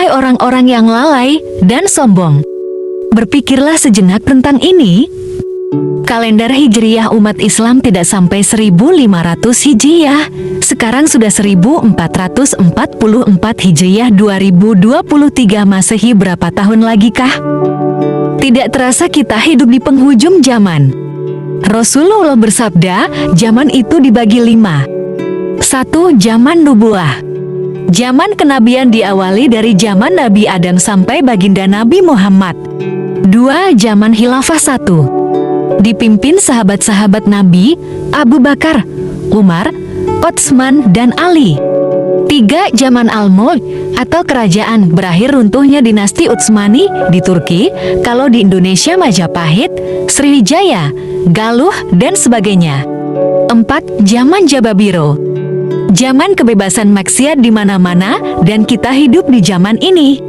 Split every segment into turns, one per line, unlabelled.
Hai orang-orang yang lalai dan sombong, berpikirlah sejenak tentang ini. Kalender Hijriyah umat Islam tidak sampai 1500 Hijriyah. Sekarang sudah 1444 Hijriyah 2023 Masehi. Berapa tahun lagi kah? Tidak terasa kita hidup di penghujung zaman. Rasulullah bersabda, zaman itu dibagi 5. 1. Zaman nubuah. Zaman kenabian diawali dari zaman Nabi Adam sampai baginda Nabi Muhammad. 2. Zaman khilafah 1. Dipimpin sahabat-sahabat Nabi, Abu Bakar, Umar, Utsman, dan Ali. 3. Zaman Al-Mulk atau kerajaan, berakhir runtuhnya dinasti Utsmani di Turki, kalau di Indonesia Majapahit, Sriwijaya, Galuh, dan sebagainya. 4. Zaman Jababiro. Zaman kebebasan maksiat di mana-mana, dan kita hidup di zaman ini.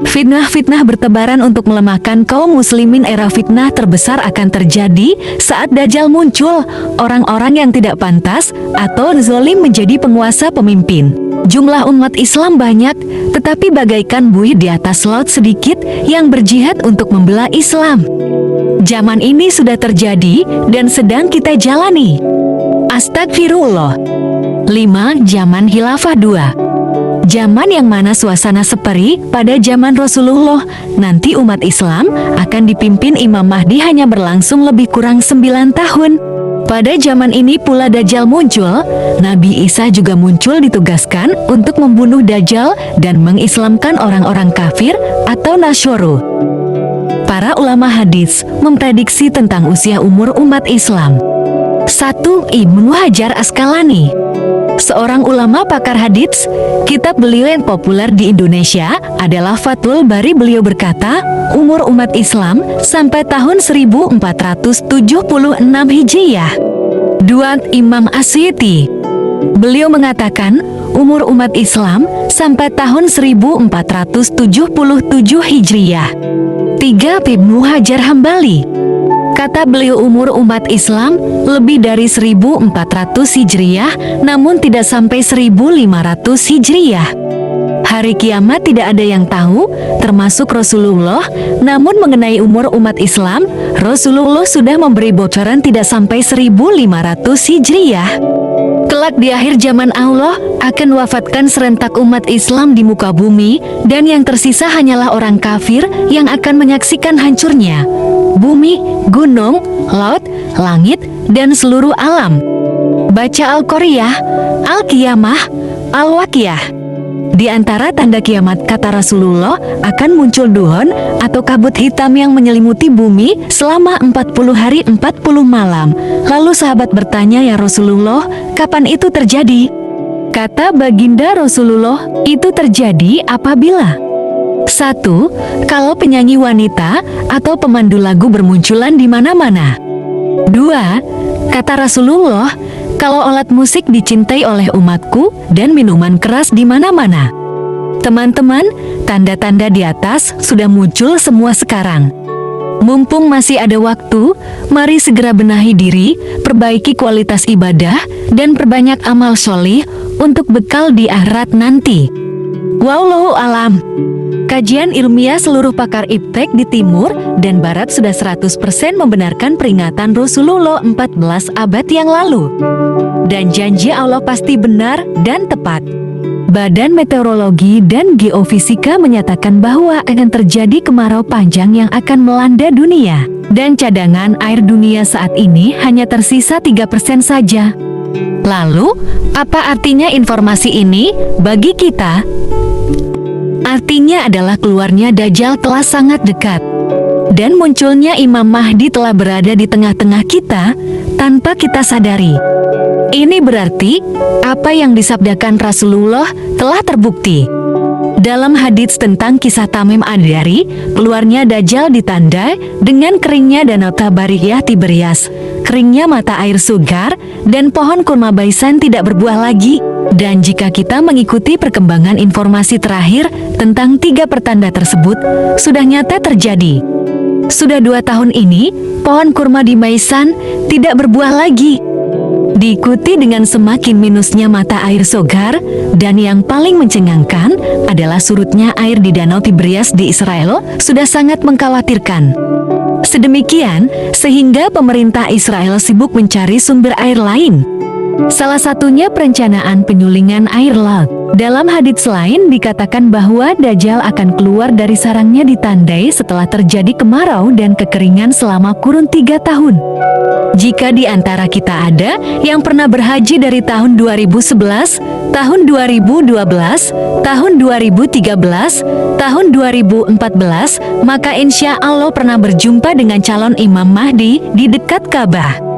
Fitnah-fitnah bertebaran untuk melemahkan kaum muslimin. Era fitnah terbesar akan terjadi saat Dajjal muncul, orang-orang yang tidak pantas atau zalim menjadi penguasa pemimpin. Jumlah umat Islam banyak, tetapi bagaikan buih di atas laut sedikit yang berjihad untuk membela Islam. Zaman ini sudah terjadi dan sedang kita jalani. Astagfirullah. 5. Zaman Khilafah 2. Zaman yang mana suasana seperti pada zaman Rasulullah. Nanti umat Islam akan dipimpin Imam Mahdi, hanya berlangsung lebih kurang 9 tahun. Pada zaman ini pula Dajjal muncul. Nabi Isa juga muncul, ditugaskan untuk membunuh Dajjal dan mengislamkan orang-orang kafir atau Nasyoro. Para ulama hadis memprediksi tentang usia umur umat Islam. 1. Ibnu Hajar Asqalani, seorang ulama pakar hadits. Kitab beliau yang populer di Indonesia adalah Fathul Bari. Beliau berkata, umur umat Islam sampai tahun 1476 Hijriyah. 2. Imam Asy'iti, beliau mengatakan umur umat Islam sampai tahun 1477 Hijriyah. 3. Ibnu Hajar Hambali, kata beliau umur umat Islam lebih dari 1400 Hijriyah, namun tidak sampai 1500 Hijriyah. Hari kiamat tidak ada yang tahu, termasuk Rasulullah. Namun mengenai umur umat Islam, Rasulullah sudah memberi bocoran tidak sampai 1500 Hijriyah. Kelak di akhir zaman Allah akan wafatkan serentak umat Islam di muka bumi, dan yang tersisa hanyalah orang kafir yang akan menyaksikan hancurnya bumi, gunung, laut, langit, dan seluruh alam. Baca Al-Qoriyah, Al-Qiyamah, Al-Waqiah. Di antara tanda kiamat, kata Rasulullah, akan muncul duhon atau kabut hitam yang menyelimuti bumi selama 40 hari 40 malam. Lalu sahabat bertanya, ya Rasulullah, kapan itu terjadi? Kata baginda Rasulullah, itu terjadi apabila 1. Kalau penyanyi wanita atau pemandu lagu bermunculan di mana-mana. 2. Kata Rasulullah, kalau alat musik dicintai oleh umatku dan minuman keras di mana-mana. Teman-teman, tanda-tanda di atas sudah muncul semua sekarang. Mumpung masih ada waktu, mari segera benahi diri, perbaiki kualitas ibadah, dan perbanyak amal sholih untuk bekal di akhirat nanti. Wallahu alam. Kajian ilmiah seluruh pakar iptek di timur dan barat sudah 100% membenarkan peringatan Rasulullah 14 abad yang lalu. Dan janji Allah pasti benar dan tepat. Badan Meteorologi dan Geofisika menyatakan bahwa akan terjadi kemarau panjang yang akan melanda dunia. Dan cadangan air dunia saat ini hanya tersisa 3% saja. Lalu, apa artinya informasi ini bagi kita? Artinya adalah keluarnya Dajjal telah sangat dekat, dan munculnya Imam Mahdi telah berada di tengah-tengah kita tanpa kita sadari. Ini berarti apa yang disabdakan Rasulullah telah terbukti. Dalam hadits tentang kisah Tamim Ad-Dari, keluarnya Dajjal ditandai dengan keringnya danau Tabariyah Tiberias, keringnya mata air Sugar, dan pohon kurma Baisan tidak berbuah lagi. Dan jika kita mengikuti perkembangan informasi terakhir tentang 3 pertanda tersebut, sudah nyata terjadi. Sudah 2 tahun ini, pohon kurma di Baisan tidak berbuah lagi. Diikuti dengan semakin minusnya mata air Sogar, dan yang paling mencengangkan adalah surutnya air di Danau Tiberias di Israel sudah sangat mengkhawatirkan. Sedemikian, sehingga pemerintah Israel sibuk mencari sumber air lain. Salah satunya perencanaan penyulingan air laut. Dalam hadits lain dikatakan bahwa Dajjal akan keluar dari sarangnya ditandai setelah terjadi kemarau dan kekeringan selama kurun 3 tahun. Jika di antara kita ada yang pernah berhaji dari tahun 2011, tahun 2012, tahun 2013, tahun 2014, maka insya Allah pernah berjumpa dengan calon Imam Mahdi di dekat Ka'bah.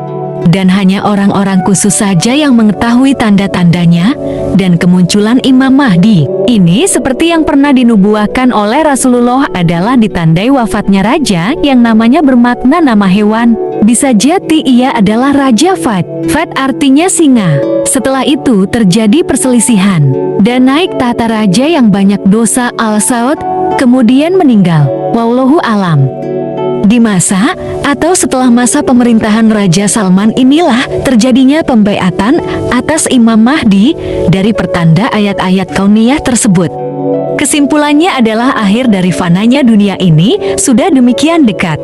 Dan hanya orang-orang khusus saja yang mengetahui tanda-tandanya dan kemunculan Imam Mahdi. Ini seperti yang pernah dinubuahkan oleh Rasulullah adalah ditandai wafatnya raja yang namanya bermakna nama hewan. Bisa jadi ia adalah Raja Fat. Fat artinya singa. Setelah itu terjadi perselisihan dan naik tahta raja yang banyak dosa Al-Saud, kemudian meninggal. Wallahu alam. Di masa atau setelah masa pemerintahan Raja Salman inilah terjadinya pembaiatan atas Imam Mahdi dari pertanda ayat-ayat kauniyah tersebut. Kesimpulannya adalah akhir dari fananya dunia ini sudah demikian dekat.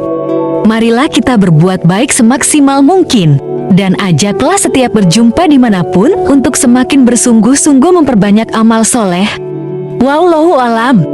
Marilah kita berbuat baik semaksimal mungkin dan ajaklah setiap berjumpa dimanapun untuk semakin bersungguh-sungguh memperbanyak amal soleh. Wallahu alam.